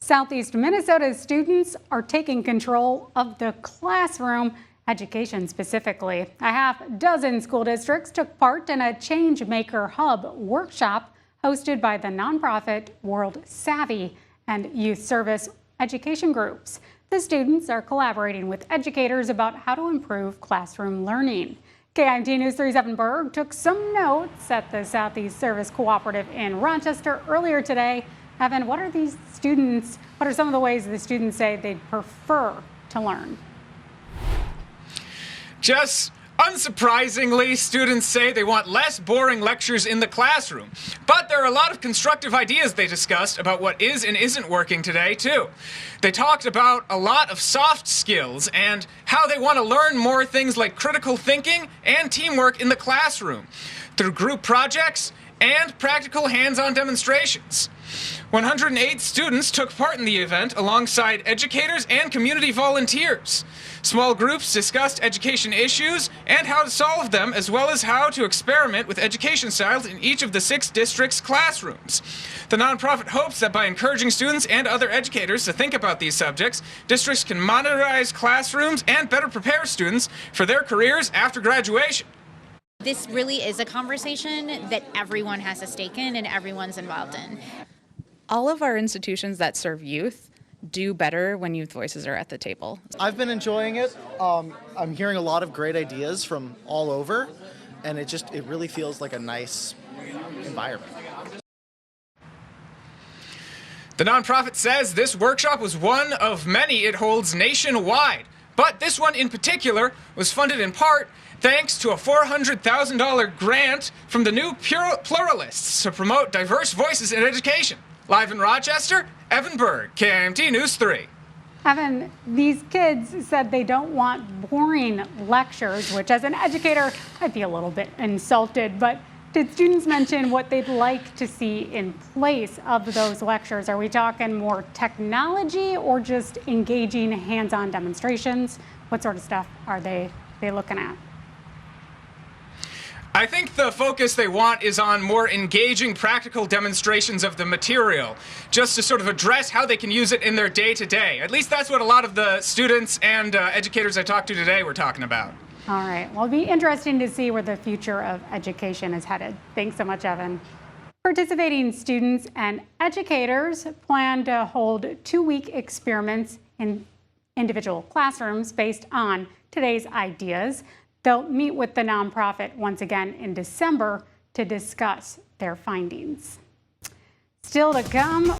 Southeast Minnesota students are taking control of the classroom, education specifically. A half dozen school districts took part in a Changemaker Hub workshop hosted by the nonprofit World Savvy and youth service education groups. The students are collaborating with educators about how to improve classroom learning. KIMT News 37 Berg took some notes at the Southeast Service Cooperative in Rochester earlier today. Evan, what are some of the ways the students say they'd prefer to learn? Just unsurprisingly, students say they want less boring lectures in the classroom. But there are a lot of constructive ideas they discussed about what is and isn't working today, too. They talked about a lot of soft skills and how they want to learn more things like critical thinking and teamwork in the classroom through group projects and practical hands-on demonstrations. 108 students took part in the event alongside educators and community volunteers. Small groups discussed education issues and how to solve them, as well as how to experiment with education styles in each of the 6 districts' classrooms. The nonprofit hopes that by encouraging students and other educators to think about these subjects, districts can modernize classrooms and better prepare students for their careers after graduation. This really is a conversation that everyone has a stake in and everyone's involved in. All of our institutions that serve youth do better when youth voices are at the table. I've been enjoying it. I'm hearing a lot of great ideas from all over, and it really feels like a nice environment. The nonprofit says this workshop was one of many it holds nationwide, but this one in particular was funded in part thanks to a $400,000 grant from the New Pluralists to promote diverse voices in education. Live in Rochester, Evan Berg, KIMT News 3. Evan, these kids said they don't want boring lectures, which as an educator, I'd be a little bit insulted. But did students mention what they'd like to see in place of those lectures? Are we talking more technology or just engaging hands-on demonstrations? What sort of stuff are they looking at? I think the focus they want is on more engaging practical demonstrations of the material, just to sort of address how they can use it in their day-to-day. At least that's what a lot of the students and educators I talked to today were talking about. All right. Well, it'll be interesting to see where the future of education is headed. Thanks so much, Evan. Participating students and educators plan to hold 2-week experiments in individual classrooms based on today's ideas. They'll meet with the nonprofit once again in December to discuss their findings. Still to come.